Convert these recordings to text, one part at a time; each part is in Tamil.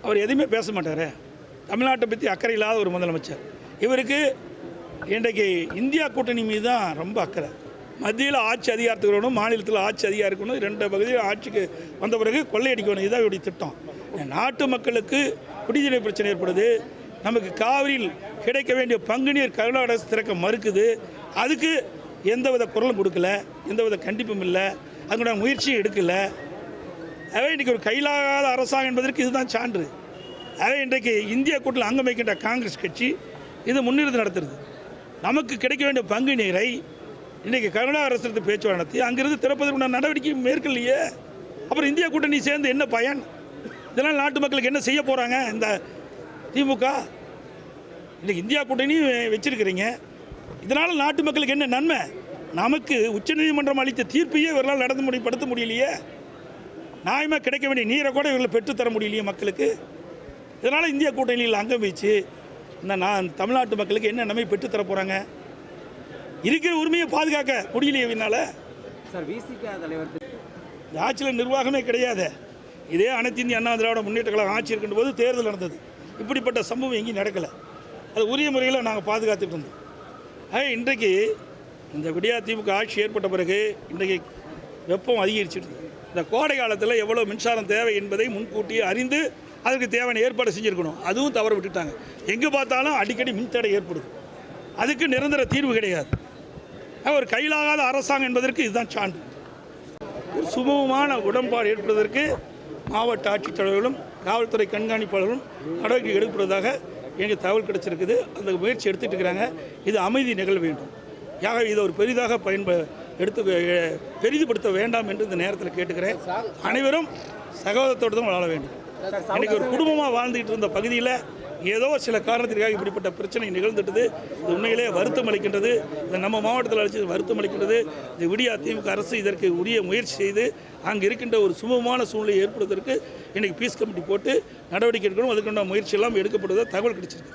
அவர் எதுவுமே பேச மாட்டார். தமிழ்நாட்டை பற்றி அக்கறை இல்லாத ஒரு முதலமைச்சர். இவருக்கு இன்றைக்கு இந்தியா கூட்டணி மீது தான் ரொம்ப அக்கறை. மத்தியில் ஆட்சி அதிகாரத்துக்கு வரணும், மாநிலத்தில் ஆட்சி அதிகாரம் இருக்கணும், 2 பகுதியில் ஆட்சிக்கு வந்த பிறகு கொள்ளையடிக்கணும். இதுதான் இவருடைய திட்டம். நாட்டு மக்களுக்கு குடிநீர் பிரச்சனை ஏற்படுது. நமக்கு காவிரியில் கிடைக்க வேண்டிய பங்கு நீர் கர்நாடக அரசு திறக்க மறுக்குது. அதுக்கு எந்தவித குரலும் கொடுக்கல, எந்தவித கண்டிப்பும் இல்லை, அதுக்குடைய முயற்சியும் எடுக்கலை. அவை இன்றைக்கி ஒரு கையிலாகாத அரசாங்கம் என்பதற்கு இதுதான் சான்று. அவை இன்றைக்கு இந்தியா கூட்டணியில் அங்கம் வைக்கின்ற காங்கிரஸ் கட்சி இது முன்னிறுத்தி நடத்துறது. நமக்கு கிடைக்க வேண்டிய பங்கு நீரை இன்றைக்கி கர்நாடக அரசு பேச்சுவார்த்தை நடத்தி அங்கிருந்து திறப்பதற்குண்டான நடவடிக்கை மேற்கொள்ளையே. அப்புறம் இந்தியா கூட்டணி சேர்ந்து என்ன பயன்? இதனால் நாட்டு மக்களுக்கு என்ன செய்ய போகிறாங்க இந்த திமுக? இன்றைக்கி இந்தியா கூட்டணி வச்சிருக்கிறீங்க, இதனால் நாட்டு மக்களுக்கு என்ன நன்மை? நமக்கு உச்சநீதிமன்றம் அளித்த தீர்ப்பையே இவர்களால் படுத்த முடியலையே. நியாயமாக கிடைக்க வேண்டிய நீரை கூட இவர்களை பெற்றுத்தர முடியலையே மக்களுக்கு. இதனால் இந்தியா கூட்டணியில் அங்கம் வச்சு இந்த தமிழ்நாட்டு மக்களுக்கு என்ன நன்மை பெற்றுத்தர போகிறாங்க? இருக்கிற உரிமையை பாதுகாக்க முடியலையே இவனால். சார், விசிக தலைவர் இந்த ஆட்சியில் நிர்வாகமே கிடையாது. இதே அனைத்து இந்திய அண்ணா திராவிட முன்னேற்ற கழகம் ஆட்சி இருக்கின்ற போது தேர்தல் நடந்தது. இப்படிப்பட்ட சம்பவம் எங்கேயும் நடக்கலை. அது உரிய முறையில் நாங்கள் பாதுகாத்துட்டு இருந்தோம். இன்றைக்கு இந்த விடியா திமுக ஆட்சி ஏற்பட்ட பிறகு இன்றைக்கு வெப்பம் அதிகரிச்சிடுது. இந்த கோடை காலத்தில் எவ்வளோ மின்சாரம் தேவை என்பதை முன்கூட்டி அறிந்து அதற்கு தேவையான ஏற்பாடு செஞ்சுருக்கணும். அதுவும் தவற விட்டுட்டாங்க. எங்கே பார்த்தாலும் அடிக்கடி மின்தடை ஏற்படுது. அதுக்கு நிரந்தர தீர்வு கிடையாது. ஒரு கையிலாகாத அரசாங்கம் என்பதற்கு இதுதான் சான்று. ஒரு சுமூகமான உடன்பாடு ஏற்படுவதற்கு மாவட்ட ஆட்சித்தலைவர்களும் காவல்துறை கண்காணிப்பாளர்களும் நடவடிக்கை எடுப்பதாக எனக்கு தகவல் கிடைச்சிருக்குது. அந்த முயற்சி எடுத்துகிட்டு இருக்கிறாங்க. இது அமைதி நிகழ வேண்டும். ஆக இதை ஒரு பெரிதாக பெரிதுபடுத்த வேண்டாம் என்று இந்த நேரத்தில் கேட்டுக்கிறேன். அனைவரும் சகோதரத்தோடு தான் வாழ வேண்டும். இன்றைக்கி ஒரு குடும்பமாக வாழ்ந்துகிட்டு இருந்த பகுதியில் ஏதோ சில காரணத்திற்காக இப்படிப்பட்ட பிரச்சனை நிகழ்ந்துட்டது. இது உண்மையிலே வருத்தம் அளிக்கின்றது. இது நம்ம மாவட்டத்தில் அழைச்சி வருத்தம் அளிக்கின்றது. இந்த விடியா திமுக அரசு இதற்கு உரிய முயற்சி செய்து அங்கே இருக்கின்ற ஒரு சுமூகமான சூழ்நிலையை ஏற்படுவதற்கு இன்றைக்கி பீஸ் கமிட்டி போட்டு நடவடிக்கை எடுக்கணும். அதுக்குண்டான முயற்சி எல்லாம் எடுக்கப்படுவதாக தகவல் கிடைச்சிருக்கு.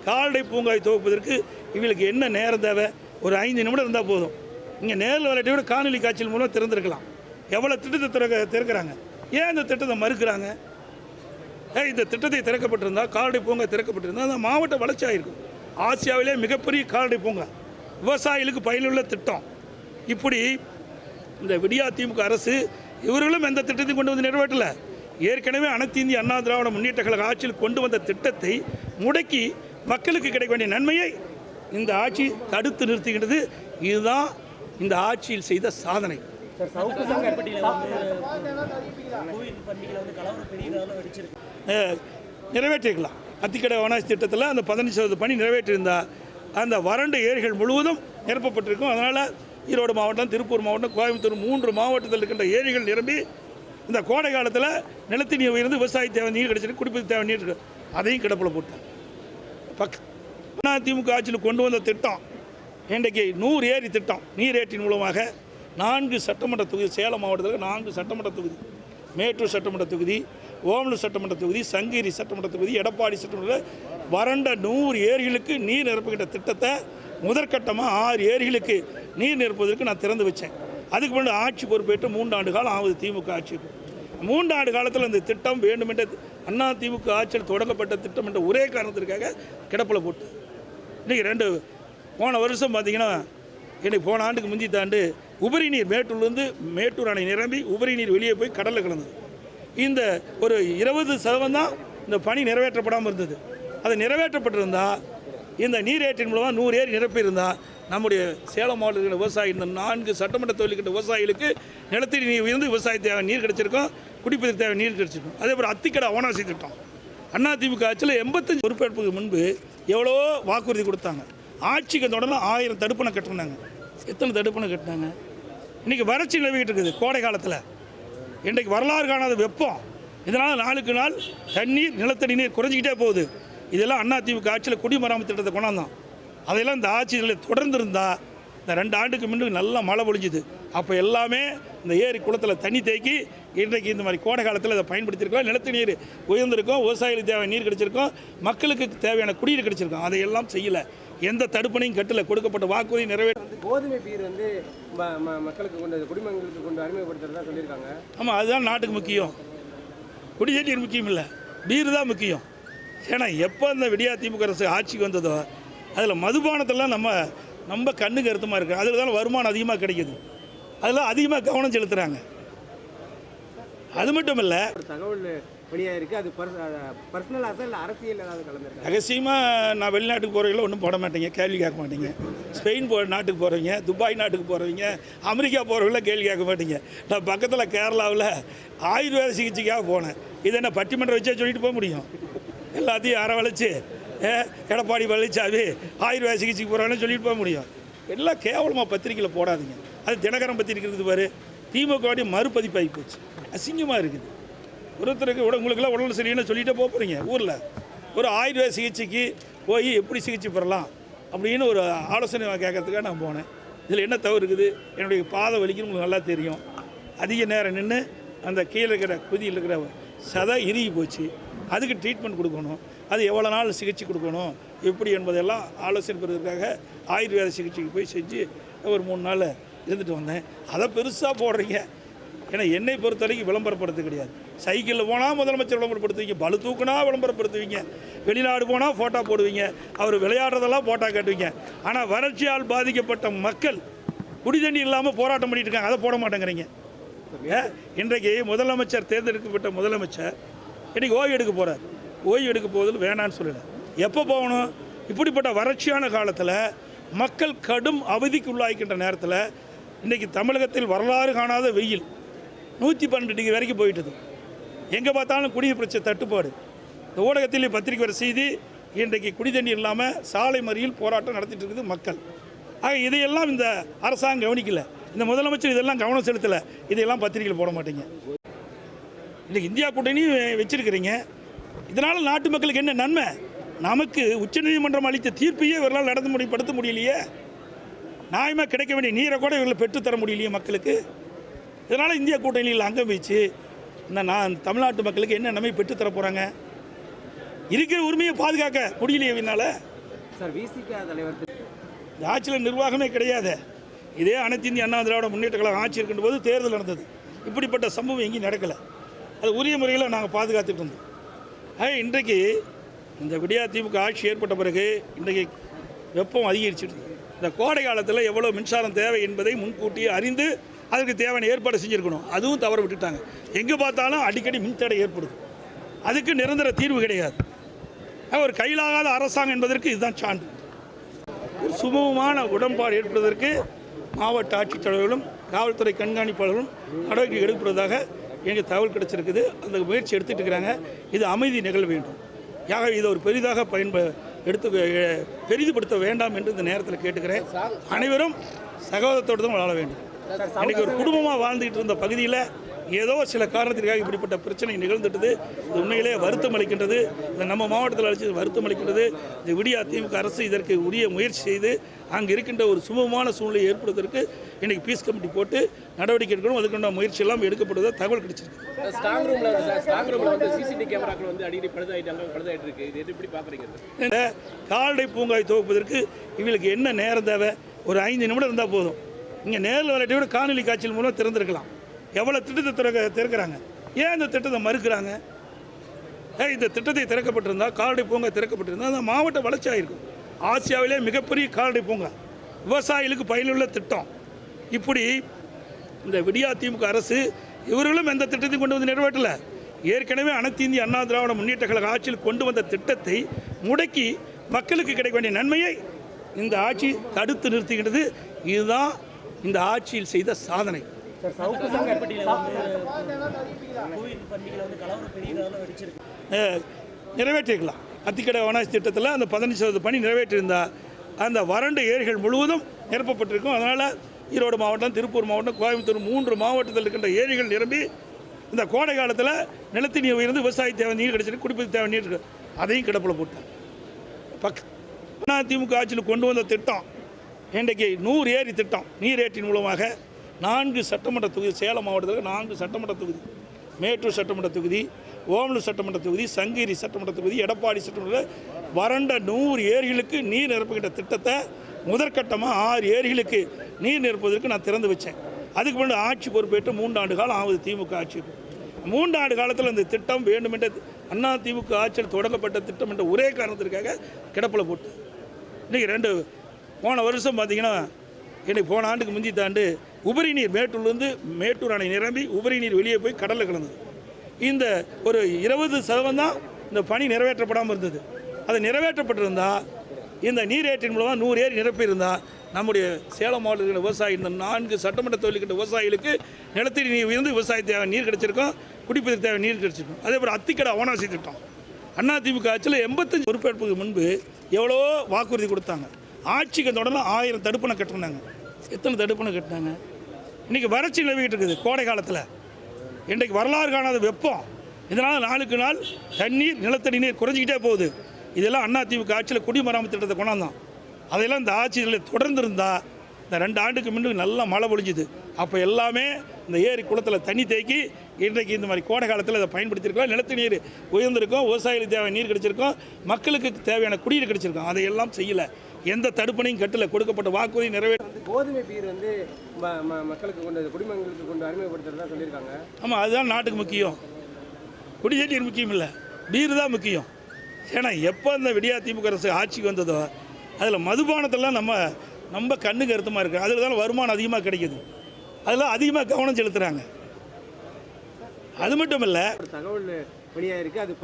கால்நடை பூங்காவை துவப்பதற்கு இவங்களுக்கு என்ன நேரம் தேவை? ஒரு 5 நிமிடம் இருந்தால் போதும். இங்கே நேரில் விளையாட்டோட காணொலி காட்சியின் மூலம் திறந்திருக்கலாம். எவ்வளோ திட்டத்தை திறக்கிறாங்க? ஏன் இந்த திட்டத்தை மறுக்கிறாங்க? இந்த திட்டத்தை திறக்கப்பட்டிருந்தால், கால்நடை பூங்கா திறக்கப்பட்டிருந்தால் அந்த மாவட்ட வளர்ச்சி ஆகிருக்கும். ஆசியாவிலே மிகப்பெரிய கால்நடை பூங்கா, விவசாயிகளுக்கு பயனுள்ள திட்டம். இப்படி இந்த விடியா திமுக அரசு இவர்களும் எந்த திட்டத்தையும் கொண்டு வந்து நிறைவேற்றலை. ஏற்கனவே அனைத்து இந்திய அண்ணா திராவிட முன்னேற்ற கழக ஆட்சியில் கொண்டு வந்த திட்டத்தை முடக்கி மக்களுக்கு கிடைக்க வேண்டிய நன்மையை இந்த ஆட்சி தடுத்து நிறுத்துகின்றது. இதுதான் இந்த ஆட்சியில் செய்த சாதனை. நிறைவேற்றிருக்கலாம். அத்திக்கடை வனாசி திட்டத்தில் அந்த 15% பணி நிறைவேற்றியிருந்தால் அந்த வறண்ட ஏரிகள் முழுவதும் நிரப்பப்பட்டிருக்கும். அதனால் ஈரோடு மாவட்டம், திருப்பூர் மாவட்டம், கோயம்புத்தூர் 3 மாவட்டத்தில் இருக்கின்ற ஏரிகள் நிரம்பி இந்த கோடை காலத்தில் நிலத்தடி நீர் உயர்ந்து விவசாய தேவை நீர் கிடைச்சிருக்கு, குடிப்பது தேவை நீர் இருக்கு. அதையும் கிடப்பில் போட்டாங்க. அதிமுக ஆட்சியில் கொண்டு வந்த திட்டம் இன்றைக்கு 100 ஏரி திட்டம். நீரேற்றின் மூலமாக 4 சட்டமன்ற தொகுதி, சேலம் மாவட்டத்தில் 4 சட்டமன்ற தொகுதி, மேட்டூர் சட்டமன்ற தொகுதி, ஓமலூர் சட்டமன்ற தொகுதி, சங்ககிரி சட்டமன்ற தொகுதி, எடப்பாடி சட்டமன்ற வறண்ட 100 ஏரிகளுக்கு நீர் நிரப்புகின்ற திட்டத்தை முதற்கட்டமாக 6 ஏரிகளுக்கு நீர் நிரப்புவதற்கு நான் திறந்து வச்சேன். அதுக்கு முன்னாடி ஆட்சி பொறுப்பேற்று 3 ஆண்டு காலம் ஆகுது திமுக ஆட்சி. 3 ஆண்டு காலத்தில் இந்த திட்டம் வேண்டுமென்ற அண்ணா திமுக ஆட்சியில் தொடங்கப்பட்ட திட்டம் என்ற ஒரே காரணத்திற்காக கிடப்பில் போட்டு இன்றைக்கி போன வருஷம் பார்த்திங்கன்னா இன்றைக்கி போன ஆண்டுக்கு முந்தி தாண்டு உபரி நீர் மேட்டூர்லேருந்து மேட்டூர் அணை நிரம்பி உபரி நீர் வெளியே போய் கடலில் கலந்தது. இந்த ஒரு 20% தான் இந்த பணி நிறைவேற்றப்படாமல் இருந்தது. அது நிறைவேற்றப்பட்டிருந்தால் இந்த நீரேற்றின் மூலமாக 100 ஏரி நிரப்பியிருந்தால் நம்முடைய சேலம் மாவட்டத்தில் விவசாயி இந்த 4 சட்டமன்ற தொகுதிக்கிட்ட விவசாயிகளுக்கு நிலத்தடி நீர் உயர்ந்து விவசாய தேவை நீர் கிடச்சிருக்கும், குடிப்பதற்கு தேவை நீர் கிடச்சிருக்கும். அதே போல் அத்திக்கடை அவனாசி திட்டம் அதிமுக ஆட்சியில் 85 பொறுப்பேற்புக்கு முன்பு எவ்வளோ வாக்குறுதி கொடுத்தாங்க. ஆட்சிக்கு தொடர்ந்து 1000 தடுப்பணை கட்டினாங்க. எத்தனை தடுப்பணை கட்டினாங்க? இன்றைக்கி வறட்சி நிலவிக்கிட்டு இருக்குது. கோடை காலத்தில் இன்றைக்கு வரலாறு காணாத வெப்பம். இதனால் நாளுக்கு நாள் தண்ணீர், நிலத்தடி நீர் குறைஞ்சிக்கிட்டே போகுது. இதெல்லாம் அதிமுக ஆட்சியில் குடிமராமத்து திட்டத்தை கொண்டாந்தான். அதையெல்லாம் இந்த ஆட்சியில் தொடர்ந்து இருந்தால் இந்த 2 ஆண்டுக்கு முன்னுக்கு நல்லா மழை பொழிஞ்சுது. அப்போ எல்லாமே இந்த ஏரி குளத்தில் தண்ணி தேக்கி இன்றைக்கு இந்த மாதிரி கோடை காலத்தில் இதை பயன்படுத்தியிருக்கோம். நிலத்தடி நீர் உயர்ந்திருக்கும், விவசாயிகளுக்கு தேவையான நீர் கிடைச்சிருக்கும், மக்களுக்கு தேவையான குடிநீர் கிடைச்சிருக்கும். அதையெல்லாம் செய்யலை. எந்த தடுப்பணையும் கட்டலை. கொடுக்கப்பட்ட வாக்குறுதி நிறைவேற்ற கோதுமை பீர் வந்து மக்களுக்கு கொண்டு குடிமக்களுக்கு கொண்டு அறிமுகப்படுத்துறதா சொல்லியிருக்காங்க. ஆமாம், அதுதான் நாட்டுக்கு முக்கியம். குடிநீர் முக்கியம் இல்லை, பீர் தான் முக்கியம். ஏன்னா எப்போ இந்த விடியா திமுக அரசு ஆட்சிக்கு வந்ததோ அதில் மதுபானத்தெல்லாம் நம்ம கண்ணுக்கு அர்த்தமாக இருக்குது. அதில் தான் வருமானம் அதிகமாக கிடைக்கிது, அதெல்லாம் அதிகமாக கவனம் செலுத்துகிறாங்க. அது மட்டும் இல்லை, ஒரு தகவல் வெளியாக இருக்குது. அது பர்சனலாக இல்லை அரசியல் ஏதாவது கலந்துருக்கு? ரகசியமாக நான் வெளிநாட்டுக்கு போகிறவங்கள ஒன்றும் போட மாட்டேங்க, கேள்வி கேட்க மாட்டேங்க. ஸ்பெயின் நாட்டுக்கு போகிறவங்க, துபாய் நாட்டுக்கு போகிறவங்க, அமெரிக்கா போகிறவங்கள கேள்வி கேட்க மாட்டேங்க. நான் பக்கத்தில் கேரளாவில் ஆயுர்வேத சிகிச்சைக்காக போனேன். இதை என்ன பட்டிமன்றம் வச்சே சொல்லிட்டு போக முடியும்? எல்லாத்தையும் அரவழைச்சு எடப்பாடி பழனிசாமி ஆயுர்வேத சிகிச்சைக்கு போகிறாங்கன்னு சொல்லிட்டு போக முடியும்? எல்லாம் கேவலமாக பத்திரிக்கையில் போடாதீங்க. அது தினகரன் பத்திரிக்கை இருக்குது பாரு, திமுகவுடைய மறுபதிப்பாகி போச்சு, அசிங்கமாக இருக்குது. ஒருத்தருக்கு உங்களுக்குலாம் உடல் சரியில்லைன்னு சொல்லிகிட்டே போகிறீங்க. ஊரில் ஒரு ஆயுர்வேத சிகிச்சைக்கு போய் எப்படி சிகிச்சை பெறலாம் அப்படின்னு ஒரு ஆலோசனை கேட்கறதுக்காக நான் போனேன். இதில் என்ன தவறு இருக்குது? என்னுடைய பாதை வலிக்குன்னு உங்களுக்கு நல்லா தெரியும். அதிக நேரம் நின்று அந்த கீழே இருக்கிற குதியில் இருக்கிற சதை இறுகி போச்சு. அதுக்கு ட்ரீட்மெண்ட் கொடுக்கணும், அது எவ்வளோ நாள் சிகிச்சை கொடுக்கணும் எப்படி என்பதெல்லாம் ஆலோசனை பெறுவதற்காக ஆயுர்வேத சிகிச்சைக்கு போய் செஞ்சு ஒரு 3 நாள் இருந்துட்டு வந்தேன். அதை பெருசாக போடுறீங்க. ஏன்னா என்னை பொறுத்த வரைக்கும் விளம்பரப்படுத்த கிடையாது. சைக்கிளில் போனால் முதலமைச்சர் விளம்பரப்படுத்துவீங்க, பளு தூக்குனா விளம்பரப்படுத்துவீங்க, வெளிநாடு போனால் ஃபோட்டோ போடுவீங்க, அவர் விளையாடுறதெல்லாம் ஃபோட்டோ காட்டுவீங்க. ஆனால் வறட்சியால் பாதிக்கப்பட்ட மக்கள் குடிதண்ணி இல்லாமல் போராட்டம் பண்ணிட்டு இருக்காங்க, அதை போட மாட்டேங்கிறீங்க. இன்றைக்கு முதலமைச்சர் தேர்ந்தெடுக்கப்பட்ட முதலமைச்சர் இன்றைக்கி ஓய்வு எடுக்க போகிறார். ஓய்வு எடுக்க போவதில் வேணான்னு சொல்லலை. எப்போ போகணும்? இப்படிப்பட்ட வறட்சியான காலத்தில் மக்கள் கடும் அவதிக்கு உள்ளாகின்ற நேரத்தில் இன்றைக்கி தமிழகத்தில் வரலாறு காணாத வெயில் 112 டிகிரி வரைக்கும் போயிட்டது. எங்கே பார்த்தாலும் குடிநீர் பிரச்சனை தட்டுப்பாடு. இந்த ஊடகத்தில் பத்திரிக்கை வர செய்தி, இன்றைக்கு குடிதண்ணி இல்லாமல் சாலை மறியல் போராட்டம் நடத்திட்டு இருக்குது மக்கள். ஆக இதையெல்லாம் இந்த அரசாங்கம் கவனிக்கலை, இந்த முதலமைச்சர் இதெல்லாம் கவனம் செலுத்தலை. இதையெல்லாம் பத்திரிகையில் போட மாட்டீங்க. இன்றைக்கி இந்தியா கூட்டணி வச்சிருக்கிறீங்க, இதனால் நாட்டு மக்களுக்கு என்ன நன்மை? நமக்கு உச்சநீதிமன்றம் அளித்த தீர்ப்பையே இவர்களால் படுத்த முடியலையே. நியாயமாக கிடைக்க வேண்டிய நீரை கூட இவர்களை பெற்றுத்தர முடியலையே மக்களுக்கு. இதனால் இந்தியா கூட்டணியில் அங்கம் வச்சு நான் தமிழ்நாட்டு மக்களுக்கு என்ன நன்மை பெற்றுத்தர போகிறாங்க? இருக்கிற உரிமையை பாதுகாக்க முடியலையே இவனால். சார், விசிக தலைவர் இந்த ஆட்சியில் நிர்வாகமே கிடையாது. இதே அனைத்து இந்திய அண்ணா திராவிட முன்னேற்ற கழகம் ஆட்சி இருக்கின்ற போது தேர்தல் நடந்தது. இப்படிப்பட்ட சம்பவம் எங்கேயும் நடக்கலை. அது உரிய முறையில் நாங்கள் பாதுகாத்துட்டு இருந்தோம். இன்றைக்கு இந்த விடியா திமுக ஆட்சி ஏற்பட்ட பிறகு இன்றைக்கு வெப்பம் அதிகரிச்சிடுது. இந்த கோடை காலத்தில் எவ்வளோ மின்சாரம் தேவை என்பதை முன்கூட்டியே அறிந்து அதற்கு தேவையான ஏற்பாடு செஞ்சுருக்கணும். அதுவும் தவற விட்டுட்டாங்க. எங்கே பார்த்தாலும் அடிக்கடி மின்தடை ஏற்படுது. அதுக்கு நிரந்தர தீர்வு கிடையாது. ஒரு கையிலாகாத அரசாங்கம் என்பதற்கு இதுதான் சான்று. ஒரு சுமூகமான உடன்பாடு ஏற்படுவதற்கு மாவட்ட ஆட்சித்தலைவர்களும் காவல்துறை கண்காணிப்பாளர்களும் நடவடிக்கை எடுப்பதாக எங்களுக்கு தகவல் கிடைச்சிருக்குது. அந்த முயற்சி எடுத்துகிட்டு இருக்கிறாங்க. இது அமைதி நிகழ வேண்டும். யாக இதை ஒரு பெரிதாக பெரிதுபடுத்த வேண்டாம் என்று இந்த நேரத்தில் கேட்டுக்கிறேன். அனைவரும் சகோதரத்தோடு வாழ வேண்டும். இன்றைக்கி ஒரு குடும்பமாக வாழ்ந்துகிட்டு இருந்த பகுதியில் ஏதோ சில காரணத்திற்காக இப்படிப்பட்ட பிரச்சனை நிகழ்ந்துட்டது. இது உண்மையிலே வருத்தம் அளிக்கின்றது. இந்த நம்ம மாவட்டத்தில் அழைச்சி வருத்தம் அளிக்கின்றது. இந்த விடியா திமுக அரசு இதற்கு உரிய முயற்சி செய்து அங்கே இருக்கின்ற ஒரு சுமூகமான சூழ்நிலை ஏற்படுவதற்கு இன்றைக்கி பீஸ் கமிட்டி போட்டு நடவடிக்கை எடுக்கணும். அதுக்குண்ட முயற்சி எல்லாம் எடுக்கப்படுவதாக தகவல் கிடைச்சிருக்கு. கால்நடை பூங்காவை துவப்பதற்கு இவங்களுக்கு என்ன நேரம் தேவை? ஒரு 5 நிமிடம் இருந்தால் போதும். இங்கே நேரில் விளையாட்டை விட காணொலி காட்சியில் மூலம் திறந்திருக்கலாம். எவ்வளோ திட்டத்தை திறக்கிறாங்க? ஏன் இந்த திட்டத்தை மறுக்கிறாங்க? இந்த திட்டத்தை திறக்கப்பட்டிருந்தால், கால்நடை பூங்கா திறக்கப்பட்டிருந்தால் அந்த மாவட்ட வளர்ச்சி ஆகிருக்கும். ஆசியாவிலே மிகப்பெரிய கால்நடை பூங்கா, விவசாயிகளுக்கு பயனுள்ள திட்டம். இப்படி இந்த விடியா திமுக அரசு இவர்களும் எந்த திட்டத்தையும் கொண்டு வந்து நிறைவேற்றலை. ஏற்கனவே அனைத்து இந்திய அண்ணா திராவிட முன்னேற்ற கழக ஆட்சியில் கொண்டு வந்த திட்டத்தை முடக்கி மக்களுக்கு கிடைக்க வேண்டிய நன்மையை இந்த ஆட்சி தடுத்து நிறுத்துகின்றது. இதுதான் இந்த ஆட்சியில் செய்த சாதனை. நிறைவேற்றிருக்கலாம். அத்திக்கடை வனாசி திட்டத்தில் அந்த 15% பணி நிறைவேற்றியிருந்தால் அந்த வறண்ட ஏரிகள் முழுவதும் நிரப்பப்பட்டிருக்கும். அதனால் ஈரோடு மாவட்டம், திருப்பூர் மாவட்டம், கோயம்புத்தூர் 3 மாவட்டத்தில் இருக்கின்ற ஏரிகள் நிரம்பி இந்த கோடை காலத்தில் நிலத்தடி நீர் உயர்ந்து விவசாய தேவை நீர் கிடைச்சிருக்கு, குடிப்பது தேவை நீர் இருக்குது. அதையும் கிடப்பில் போட்டாங்க. திமுக ஆட்சியில் கொண்டு வந்த திட்டம் இன்றைக்கு 100 ஏரி திட்டம். நீரேற்றின் மூலமாக 4 சட்டமன்ற தொகுதி, சேலம் மாவட்டத்தில் 4 சட்டமன்ற தொகுதி, மேட்டூர் சட்டமன்ற தொகுதி, ஓமலூர் சட்டமன்ற தொகுதி, சங்ககிரி சட்டமன்ற தொகுதி, எடப்பாடி சட்டமன்ற வறண்ட 100 ஏரிகளுக்கு நீர் நிரப்புகின்ற திட்டத்தை முதற்கட்டமாக 6 ஏரிகளுக்கு நீர் நிரப்புவதற்கு நான் திறந்து வச்சேன். அதுக்கு முன்னாடி ஆட்சி பொறுப்பேற்று 3 ஆண்டு காலம் ஆகுது திமுக ஆட்சி. 3 ஆண்டு காலத்தில் இந்த திட்டம் வேண்டுமென்ற அண்ணா திமுக ஆட்சியில் தொடங்கப்பட்ட திட்டம் என்ற ஒரே காரணத்திற்காக கிடப்பில் போட்டு இன்றைக்கி போன வருஷம் பார்த்திங்கன்னா எனக்கு போன ஆண்டுக்கு முந்தி தாண்டு உபரி நீர் மேட்டூர்லேருந்து மேட்டூர் அணை நிரம்பி உபரி நீர் வெளியே போய் கடலில் கலந்தது. இந்த ஒரு 20% தான் இந்த பணி நிறைவேற்றப்படாமல் இருந்தது. அது நிறைவேற்றப்பட்டிருந்தால் இந்த நீரேற்றின் மூலமாக 100 ஏரி நிரப்பியிருந்தால் நம்முடைய சேலம் மாவட்டத்தில் விவசாயி இந்த 4 சட்டமன்ற தொழில்கின்ற விவசாயிகளுக்கு நிலத்தடி நீர் உயர்ந்து விவசாய தேவை நீர் கிடச்சிருக்கும், குடிப்பதற்கு தேவை நீர் கிடச்சிருக்கும். அதே போல் அத்திக்கடை அவனாசி திட்டம் அதிமுக ஆட்சியில் 85 பொறுப்பேற்புக்கு முன்பு எவ்வளோ வாக்குறுதி கொடுத்தாங்க. ஆட்சிக்கு தொடர்ந்து 1000 தடுப்பணை கட்டினாங்க. எத்தனை தடுப்பணை கட்டினாங்க? இன்றைக்கி வறட்சி நிலவிக்கிட்டு இருக்குது. கோடை காலத்தில் இன்றைக்கு வரலாறு காணாத வெப்பம். இதனால் நாளுக்கு நாள் தண்ணீர் நிலத்தடி நீர் குறைஞ்சிக்கிட்டே போகுது. இதெல்லாம் அதிமுக ஆட்சியில் குடிமராமத்து திட்டத்தை கொண்டாந்தான். அதையெல்லாம் இந்த ஆட்சியில் தொடர்ந்து இருந்தால் இந்த 2 ஆண்டுக்கு முன்னாடி நல்லா மழை பொழிஞ்சுது. அப்போ எல்லாமே இந்த ஏரி குளத்தில் தண்ணி தேக்கி இன்றைக்கு இந்த மாதிரி கோடை காலத்தில் அதை பயன்படுத்தியிருக்கோம். நிலத்தடி நீர் உயர்ந்திருக்கும், விவசாயிகளுக்கு தேவையான நீர் கிடச்சிருக்கும், மக்களுக்கு தேவையான குடிநீர் கிடச்சிருக்கும். அதையெல்லாம் செய்யலை. எந்த தடுப்பணையும் கட்டலை. கொடுக்கப்பட்ட வாக்குறுதி நிறைவேற்ற கோதுமை பீர் வந்து மக்களுக்கு கொண்டு குடிமக்களுக்கு கொண்டு அறிமுகப்படுத்துறதா சொல்லியிருக்காங்க. ஆமாம், அதுதான் நாட்டுக்கு முக்கியம். குடிநீர் முக்கியம் இல்லை, பீர் தான் முக்கியம். ஏன்னா எப்போ இந்த விடியா திமுக அரசு ஆட்சிக்கு வந்ததோ அதில் மதுபானத்தெல்லாம் நம்ம கண்ணுக்கு அர்த்தமாக இருக்குது. அதில் தான் வருமானம் அதிகமாக கிடைக்கிது. அதெல்லாம் அதிகமாக கவனம் செலுத்துகிறாங்க. அது மட்டும் இல்லை, தகவல் வெளியாக இருக்குது. அது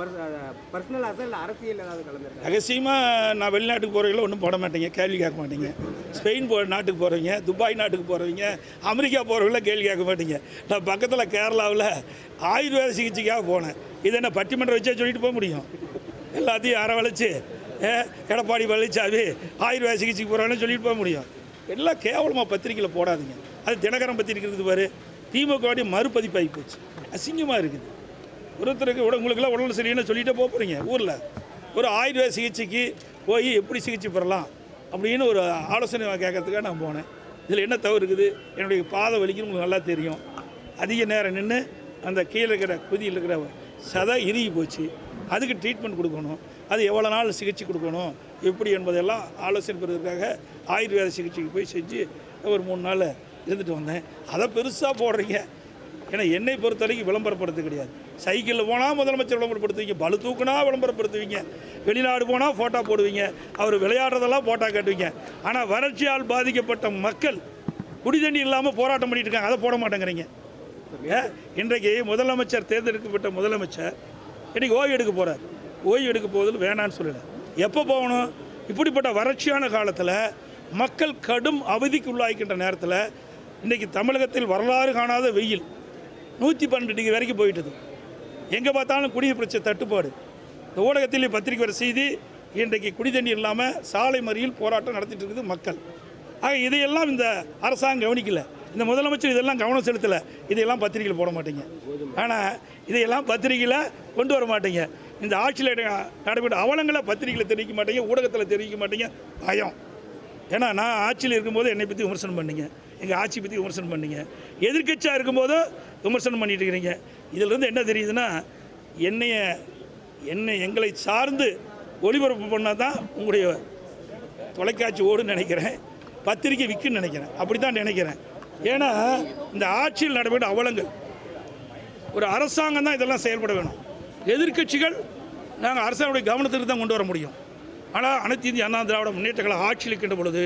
பர்சனல் இல்லை அரசியல் ஏதாவது கலந்துருக்கு. ரகசியமாக நான் வெளிநாட்டுக்கு போகிறவங்கள ஒன்றும் போட மாட்டேங்க, கேள்வி கேட்க மாட்டேங்க. ஸ்பெயின் நாட்டுக்கு போகிறவங்க, துபாய் நாட்டுக்கு போகிறவங்க, அமெரிக்கா போகிறவங்கள கேள்வி கேட்க மாட்டேங்க. நான் பக்கத்தில் கேரளாவில் ஆயுர்வேத சிகிச்சைக்காக போனேன். இது என்ன பட்டிமன்றம் வச்சா சொல்லிட்டு போக முடியும்? எல்லாத்தையும் அரவழைச்சு எடப்பாடி பழனிசாமி ஆயுர்வேத சிகிச்சைக்கு போகிறான்னு சொல்லிட்டு போக முடியும்? எல்லாம் கேவலமாக பத்திரிக்கையில் போடாதீங்க. அது தினகரன் பத்திரிக்கை இருக்குது பாரு, திமுக மறுபதிப்பாகி போச்சு. அசிங்கமாக இருக்குது. ஒருத்தருக்கு உங்களுக்குலாம் உடல் சரியில்லைன்னு சொல்லிகிட்டே போகிறீங்க. ஊரில் ஒரு ஆயுர்வேத சிகிச்சைக்கு போய் எப்படி சிகிச்சை பெறலாம் அப்படின்னு ஒரு ஆலோசனை கேட்கறதுக்காக நான் போனேன். இதில் என்ன தவறு இருக்குது? என்னுடைய பாதை வலிக்குன்னு உங்களுக்கு நல்லா தெரியும். அதிக நேரம் நின்று அந்த கீழே இருக்கிற குதியில் இருக்கிற சதை இறுகி போச்சு. அதுக்கு ட்ரீட்மெண்ட் கொடுக்கணும். அது எவ்வளோ நாள் சிகிச்சை கொடுக்கணும் எப்படி என்பதெல்லாம் ஆலோசனை பெறுவதற்காக ஆயுர்வேத சிகிச்சைக்கு போய் செஞ்சு ஒரு 3 நாள் இருந்துட்டு வந்தேன். அதை பெருசாக போடுறீங்க. ஏன்னா என்னை பொறுத்த வரைக்கும் விளம்பரப்படுத்த கிடையாது. சைக்கிளில் போனால் முதலமைச்சர் விளம்பரப்படுத்துவீங்க, பளு தூக்குனா விளம்பரப்படுத்துவீங்க, வெளிநாடு போனால் ஃபோட்டோ போடுவீங்க, அவர் விளையாடுறதெல்லாம் ஃபோட்டோ காட்டுவீங்க. ஆனால் வறட்சியால் பாதிக்கப்பட்ட மக்கள் குடிதண்ணி இல்லாமல் போராட்டம் பண்ணிட்டு இருக்காங்க, அதை போட மாட்டேங்கிறீங்க. இன்றைக்கு முதலமைச்சர் தேர்ந்தெடுக்கப்பட்ட முதலமைச்சர் இன்றைக்கி ஓய்வு எடுக்க போகிறார். ஓய்வு எடுக்க போவதில் வேணான்னு சொல்லலை. எப்போ போகணும்? இப்படிப்பட்ட வறட்சியான காலத்தில் மக்கள் கடும் அவதிக்கு உள்ளாகின்ற நேரத்தில் இன்றைக்கி தமிழகத்தில் வரலாறு காணாத வெயில் 112 டிகிரி வரைக்கும் போயிட்டது. எங்கே பார்த்தாலும் குடிநீர் பிரச்சனை தட்டுப்பாடு. இந்த ஊடகத்தில் பத்திரிக்கை வர செய்தி இன்றைக்கு குடிதண்ணி இல்லாமல் சாலை மறியல் போராட்டம் நடத்திட்டு இருக்குது மக்கள். ஆக இதையெல்லாம் இந்த அரசாங்கம் கவனிக்கலை. இந்த முதலமைச்சர் இதெல்லாம் கவனம் செலுத்தலை. இதையெல்லாம் பத்திரிகையில் போட மாட்டீங்க. ஆனால் இதையெல்லாம் பத்திரிகையில் கொண்டு வர மாட்டீங்க. இந்த ஆட்சியில் நடைபெற்ற அவலங்களை பத்திரிகையில் தெரிவிக்க மாட்டீங்க, ஊடகத்தில் தெரிவிக்க மாட்டீங்க. பயம். ஏன்னா நான் ஆட்சியில் இருக்கும்போது என்னை பற்றி விமர்சனம் பண்ணீங்க, எங்கள் ஆட்சி பற்றி விமர்சனம் பண்ணீங்க, எதிர்க்கட்சியாக இருக்கும்போது விமர்சனம் பண்ணிட்டு இருக்கிறீங்க. இதிலிருந்து என்ன தெரியுதுன்னா எங்களை சார்ந்து ஒளிபரப்பு பண்ணால் தான் உங்களுடைய தொலைக்காட்சி ஓடுன்னு நினைக்கிறேன், பத்திரிக்கை விற்குன்னு நினைக்கிறேன். அப்படி தான் நினைக்கிறேன். ஏன்னா இந்த ஆட்சியில் நடைபெற்ற அவலங்கள் ஒரு அரசாங்கம் தான் இதெல்லாம் செயல்பட வேணும். எதிர்க்கட்சிகள் நாங்கள் அரசாங்கத்துடைய கவனத்திற்கு தான் கொண்டு வர முடியும். ஆனால் அனைத்து இந்திய அண்ணா திராவிட முன்னேற்ற கழகம் ஆட்சியில் இருக்கின்ற பொழுது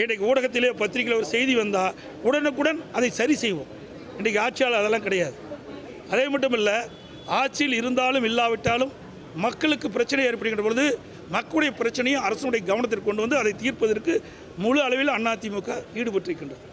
இன்றைக்கு ஊடகத்திலே பத்திரிகையில் ஒரு செய்தி வந்தால் உடனுக்குடன் அதை சரி செய்வோம். இன்றைக்கு ஆட்சியாளர் அதெல்லாம் கிடையாது. அதே மட்டும் இல்லை, ஆட்சியில் இருந்தாலும் இல்லாவிட்டாலும் மக்களுக்கு பிரச்சனை ஏற்படுகின்ற பொழுது மக்களுடைய பிரச்சனையும் அரசுடைய கவனத்திற்கு கொண்டு வந்து அதை தீர்ப்பதற்கு முழு அளவில் அதிமுக ஈடுபட்டிருக்கின்றது.